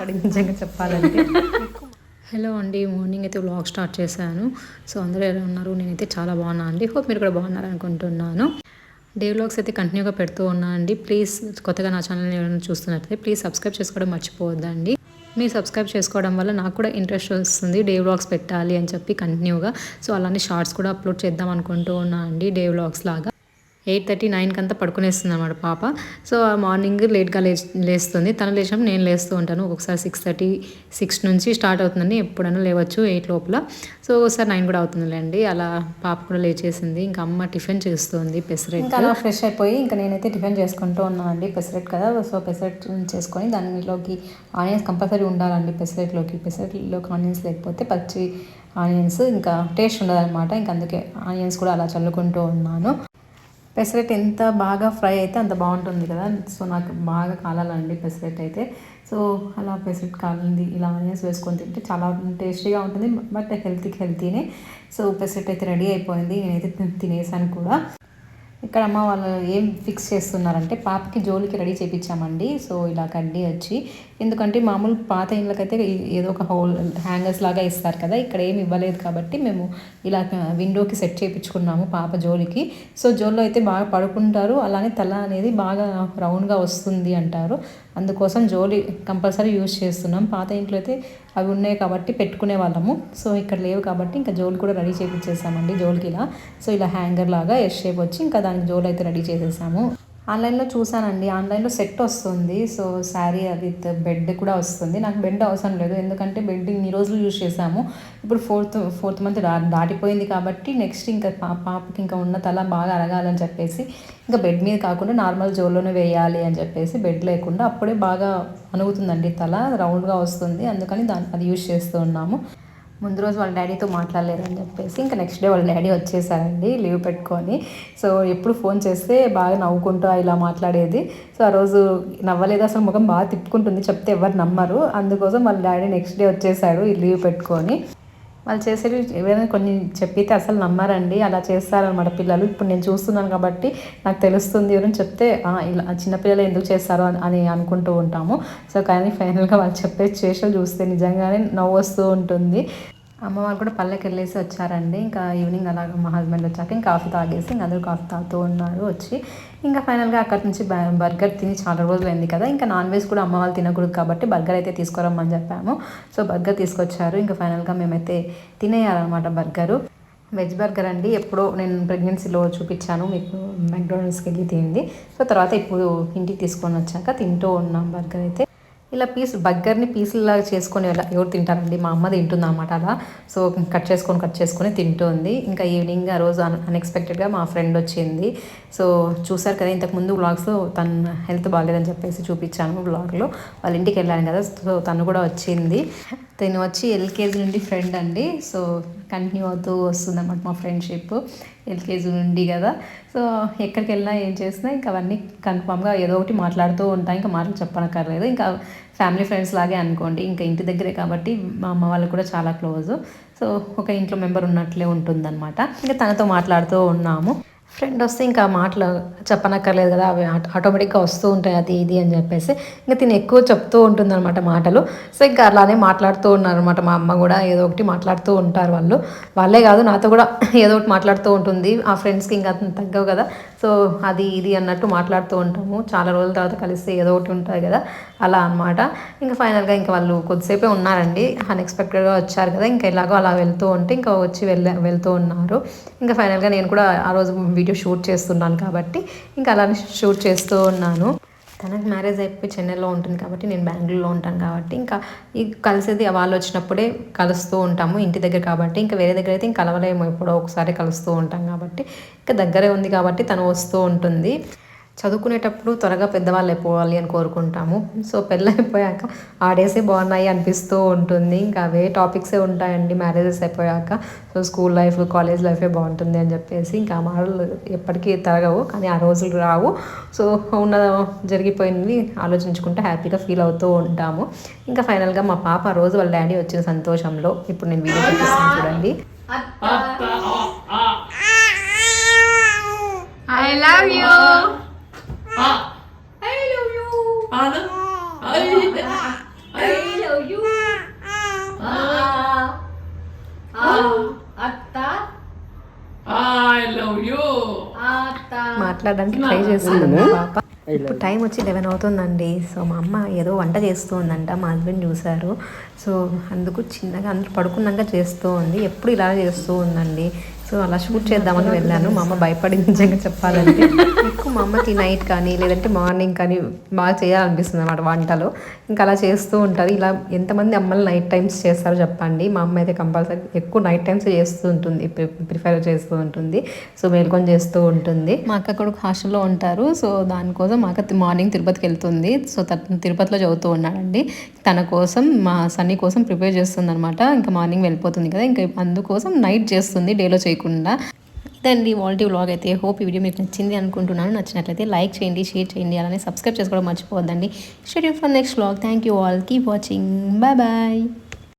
మాట్లాడి నిజంగా చెప్పాలంటే. హలో అండి, మార్నింగ్ అయితే వ్లాగ్ స్టార్ట్ చేశాను. సో అందరూ ఎలా ఉన్నారు? నేనైతే చాలా బాగున్నాను అండి. హోప్ మీరు కూడా బాగున్నారు అనుకుంటున్నాను. డే వ్లాగ్స్ అయితే కంటిన్యూగా పెడుతూ ఉన్నాను అండి. ప్లీజ్ కొత్తగా నా ఛానల్ని ఎవరైనా చూస్తున్నట్లయితే ప్లీజ్ సబ్స్క్రైబ్ చేసుకోవడం మర్చిపోవద్దండి. మీరు సబ్స్క్రైబ్ చేసుకోవడం వల్ల నాకు కూడా ఇంట్రెస్ట్ వస్తుంది డే వ్లాగ్స్ పెట్టాలి అని చెప్పి కంటిన్యూగా. సో అలానే షార్ట్స్ కూడా అప్లోడ్ చేద్దాం అనుకుంటూ ఉన్నాను అండి డే వ్లాగ్స్ లాగా. 8:30, 9 కంతా పడుకునేస్తుంది అన్నమాట పాప. సో మార్నింగ్ లేట్గా లేస్తుంది. తను లేచినప్పుడు నేను లేస్తూ ఉంటాను. ఒక్కొక్కసారి 6:30, 6 నుంచి స్టార్ట్ అవుతుందండి. ఎప్పుడైనా లేవచ్చు 8 లోపల. సో ఒకసారి 9 కూడా అవుతుందిలేండి. అలా పాప కూడా లేచేసింది. ఇంకా అమ్మ టిఫిన్ చేస్తుంది పెసరెట్. ఇంకా అలా ఫ్రెష్ అయిపోయి ఇంకా నేనైతే టిఫిన్ చేసుకుంటూ ఉన్నాను అండి. పెసరెట్ కదా, సో పెసరెట్ చేసుకొని దానిలోకి ఆనియన్స్ కంపల్సరీ ఉండాలండి. పెసరెట్లోకి ఆనియన్స్ లేకపోతే పచ్చి ఆనియన్స్ ఇంకా టేస్ట్ ఉండదు అనమాట. ఇంకా అందుకే ఆనియన్స్ కూడా అలా చల్లుకుంటూ ఉన్నాను. పెసరెట్ ఎంత బాగా ఫ్రై అయితే అంత బాగుంటుంది కదా. సో నాకు బాగా కాలాలండి పెసరెట్ అయితే. సో అలా పెసరెట్ కాలింది ఇలా ఆనియన్స్ వేసుకొని తింటే చాలా టేస్టీగా ఉంటుంది. బట్ హెల్తీనే. సో పెసరెట్ అయితే రెడీ అయిపోయింది. నేనైతే తినేసాను కూడా. ఇక్కడ అమ్మ వాళ్ళు ఏం ఫిక్స్ చేస్తున్నారంటే పాపకి జోలికి రెడీ చేయించామండి. సో ఇలా కడ్డీ వచ్చి, ఎందుకంటే మామూలు పాత ఇళ్ళకైతే ఏదో ఒక హోల్ హ్యాంగర్స్ లాగా ఇస్తారు కదా. ఇక్కడ ఏమి ఇవ్వలేదు కాబట్టి మేము ఇలా విండోకి సెట్ చేయించుకున్నాము పాప జోలికి. సో జోల్లో అయితే బాగా పడుకుంటారు. అలానే తల అనేది బాగా రౌండ్గా వస్తుంది అంటారు. అందుకోసం జోలి కంపల్సరీ యూజ్ చేస్తున్నాం. పాత ఇంట్లో అయితే అవి ఉన్నాయి కాబట్టి పెట్టుకునే వాళ్ళము. సో ఇక్కడ లేవు కాబట్టి ఇంకా జోలు కూడా రెడీ చేయించేసామండి. జోలికి ఇలా సో ఇలా హ్యాంగర్ లాగా ఎస్ షేప్ వచ్చి ఇంకా దానికి జోలు అయితే రెడీ చేసేసాము. ఆన్లైన్లో చూసానండి. ఆన్లైన్లో సెట్ వస్తుంది. సో శారీ విత్ బెడ్ కూడా వస్తుంది. నాకు బెడ్ అవసరం లేదు, ఎందుకంటే బెడ్ ఇన్ని రోజులు యూజ్ చేసాము. ఇప్పుడు ఫోర్త్ మంత్ దాటిపోయింది కాబట్టి నెక్స్ట్ ఇంకా పాపకి ఇంకా ఉన్న తల బాగా అరగాలని చెప్పేసి ఇంకా బెడ్ మీద కాకుండా నార్మల్ జోల్లోనే వేయాలి అని చెప్పేసి బెడ్ లేకుండా అప్పుడే బాగా అనుగుతుందండి తల, రౌండ్గా వస్తుంది. అందుకని అది యూజ్ చేస్తూ ఉన్నాము. ముందు రోజు వాళ్ళ డాడీతో మాట్లాడలేదని చెప్పేసి ఇంకా నెక్స్ట్ డే వాళ్ళ డాడీ వచ్చేసారండి లీవ్ పెట్టుకొని. సో ఎప్పుడు ఫోన్ చేస్తే బాగా నవ్వుకుంటూ ఇలా మాట్లాడేది. సో ఆ రోజు నవ్వలేదు, అసలు ముఖం బాగా తిప్పుకుంటుంది, చెప్తే ఎవరు నమ్మరు. అందుకోసం వాళ్ళ డాడీ నెక్స్ట్ డే వచ్చేసాడు ఈ లీవ్ పెట్టుకొని. వాళ్ళు చేసేవి ఏదైనా కొన్ని చెప్పితే అసలు నమ్మారండి. అలా చేస్తారనమాట పిల్లలు. ఇప్పుడు నేను చూస్తున్నాను కాబట్టి నాకు తెలుస్తుంది. ఎవరైనా చెప్తే ఇలా చిన్నపిల్లలు ఎందుకు చేస్తారో అని అనుకుంటూ ఉంటాము. సో కానీ ఫైనల్గా వాళ్ళు చెప్పే చేష్టలు చూస్తే నిజంగానే నవ్వు వస్తూ ఉంటుంది. అమ్మ వాళ్ళు కూడా పల్లెకి వెళ్ళేసి వచ్చారండి. ఇంకా ఈవినింగ్ అలాగ మా హస్బెండ్ వచ్చాక ఇంకా కాఫీ తాగేసి ఇంకా అందరూ కాఫీ తాగుతూ ఉన్నారు వచ్చి. ఇంకా ఫైనల్గా అక్కడి నుంచి బర్గర్ తిని చాలా రోజులు అయింది కదా. ఇంకా నాన్ వెజ్ కూడా అమ్మ వాళ్ళు తినకూడదు కాబట్టి బర్గర్ అయితే తీసుకురమ్మని చెప్పాము. సో బర్గర్ తీసుకొచ్చారు. ఇంకా ఫైనల్గా మేమైతే తినేయాలన్నమాట బర్గరు. వెజ్ బర్గర్ అండి. ఎప్పుడో నేను ప్రెగ్నెన్సీలో చూపించాను మీకు, మెక్డానల్డ్స్కి వెళ్ళి తింది. సో తర్వాత ఇప్పుడు ఇంటికి తీసుకొని వచ్చాక తింటూ ఉన్నాం బర్గర్ అయితే. ఇలా బర్గర్ని పీసులాగా చేసుకొని ఎవరు తింటారండి? మా అమ్మ తింటుంది అన్నమాట అలా. సో కట్ చేసుకొని తింటుంది. ఇంకా ఈవినింగ్ ఆ రోజు అన్ఎక్స్పెక్టెడ్గా మా ఫ్రెండ్ వచ్చింది. సో చూసారు కదా ఇంతకుముందు వ్లాగ్స్లో తను హెల్త్ బాగాలేదని చెప్పేసి చూపించాను వ్లాగ్లో. వాళ్ళ ఇంటికి వెళ్ళాను కదా. సో తను కూడా వచ్చింది. తను వచ్చి ఎల్కేజీ నుండి ఫ్రెండ్ అండి. సో కంటిన్యూ అవుతూ వస్తుందన్నమాట మా ఫ్రెండ్షిప్ ఎల్కేజీ నుండి కదా. సో ఎక్కడికి వెళ్ళినా ఏం చేసినా ఇంకా అవన్నీ కన్ఫామ్గా ఏదో ఒకటి మాట్లాడుతూ ఉంటాయి. ఇంకా మాటలు చెప్పనక్కర్లేదు. ఇంకా ఫ్యామిలీ ఫ్రెండ్స్ లాగే అనుకోండి. ఇంకా ఇంటి దగ్గరే కాబట్టి మా అమ్మ వాళ్ళు కూడా చాలా క్లోజ్. సో ఒక ఇంట్లో మెంబర్ ఉన్నట్లే ఉంటుందన్నమాట. ఇంకా తనతో మాట్లాడుతూ ఉన్నాము. ఫ్రెండ్ వస్తే ఇంకా మాటలు చెప్పనక్కర్లేదు కదా, అవి ఆటోమేటిక్గా వస్తూ ఉంటాయి అది ఇది అని చెప్పేసి ఇంకా తిని ఎక్కువ చెప్తూ ఉంటుంది అనమాట మాటలు. సో ఇంకా అలానే మాట్లాడుతూ ఉన్నారు అనమాట. మా అమ్మ కూడా ఏదో ఒకటి మాట్లాడుతూ ఉంటారు. వాళ్ళే కాదు నాతో కూడా ఏదో ఒకటి మాట్లాడుతూ ఉంటుంది. ఆ ఫ్రెండ్స్కి ఇంకా తగ్గవు కదా. సో అది ఇది అన్నట్టు మాట్లాడుతూ ఉంటాము. చాలా రోజుల తర్వాత కలిస్తే ఏదో ఒకటి ఉంటుంది కదా, అలా అనమాట. ఇంకా ఫైనల్గా ఇంకా వాళ్ళు కొద్దిసేపే ఉన్నారండి. అన్ఎక్స్పెక్టెడ్గా వచ్చారు కదా. ఇంకా ఎలాగో అలా వెళ్తూ ఉంటే ఇంకా వచ్చి వెళ్తూ ఉన్నారు. ఇంకా ఫైనల్గా నేను కూడా ఆ రోజు వీడియో షూట్ చేస్తున్నాను కాబట్టి ఇంకా అలానే షూట్ చేస్తూ ఉన్నాను. తనకు మ్యారేజ్ అయిపోయి చెన్నైలో ఉంటుంది కాబట్టి నేను బెంగళూరులో ఉంటాను కాబట్టి ఇంకా ఈ కలిసేది వాళ్ళు వచ్చినప్పుడే కలుస్తూ ఉంటాము ఇంటి దగ్గర కాబట్టి. ఇంకా వేరే దగ్గర అయితే ఇంకా కలవలేము, ఎప్పుడో ఒకసారి కలుస్తూ ఉంటాం కాబట్టి. ఇంకా దగ్గరే ఉంది కాబట్టి తను వస్తూ ఉంటుంది. చదువుకునేటప్పుడు త్వరగా పెద్దవాళ్ళు అయిపోవాలి అని కోరుకుంటాము. సో పెళ్ళైపోయాక ఆ డేసే బాగున్నాయి అనిపిస్తూ ఉంటుంది. ఇంకా అవే టాపిక్సే ఉంటాయండి మ్యారేజెస్ అయిపోయాక. సో స్కూల్ లైఫ్, కాలేజ్ లైఫే బాగుంటుంది అని చెప్పేసి ఇంకా ఆ మాటలు ఎప్పటికీ తరగవు, కానీ ఆ రోజులు రావు. సో జరిగిపోయింది ఆలోచించుకుంటే హ్యాపీగా ఫీల్ అవుతూ ఉంటాము. ఇంకా ఫైనల్గా మా పాప ఆ రోజు వాళ్ళ డాడీ వచ్చిన సంతోషంలో ఇప్పుడు నేను వీడియో చూపిస్తాను చూడండి. I love you. I love you. I love you. Love you. అత్త ఐ లవ్ యూ. అత్త మాట్లాడడానికి ట్రై చేస్తున్నాను పాప. ఇప్పుడు టైం వచ్చి 11 అవుతుందండి. సో మా అమ్మ ఏదో వంట చేస్తూ ఉందంట, మా హస్బెండ్ చూశారు. సో అందుకు చిన్నగా అందరూ పడుకున్నాక చేస్తూ ఉంది. ఎప్పుడు ఇలా చేస్తూ ఉందండి. సో అలా షూట్ చేద్దామని వెళ్ళాను. మా అమ్మ భయపడింది నిజంగా చెప్పాలంటే. ఎక్కువ మా అమ్మకి నైట్ కానీ లేదంటే మార్నింగ్ కానీ బాగా చేయాలనిపిస్తుంది అన్నమాట వంటలు. ఇంకా అలా చేస్తూ ఉంటారు. ఇలా ఎంతమంది అమ్మలు నైట్ టైమ్స్ చేస్తారో చెప్పండి. మా అమ్మ అయితే కంపల్సరీ ఎక్కువ నైట్ టైమ్స్ చేస్తూ ఉంటుంది, ప్రిఫర్ చేస్తూ ఉంటుంది. సో మేల్కొని చేస్తూ ఉంటుంది. మా అక్క కొడుకు హాస్టల్లో ఉంటారు. సో దానికోసం మా అక్క మార్నింగ్ తిరుపతికి వెళ్తుంది. సో తిరుపతిలో చదువుతూ ఉన్నాడండి. తన కోసం మా సన్నీ కోసం ప్రిపేర్ చేస్తుంది అనమాట. ఇంకా మార్నింగ్ వెళ్ళిపోతుంది కదా, ఇంకా అందుకోసం నైట్ చేస్తుంది, డేలో చేయకుండా. ఇదండి వాల్టీ వ్లాగ్ అయితే. హోప్ ఈ వీడియో మీకు నచ్చింది అనుకుంటున్నాను. నచ్చినట్లయితే లైక్ చేయండి, షేర్ చేయండి, అలానే సబ్స్క్రైబ్ చేసుకోవడం మర్చిపోవద్దండి. Schedule for next vlog. Thank you all. Keep watching. Bye bye.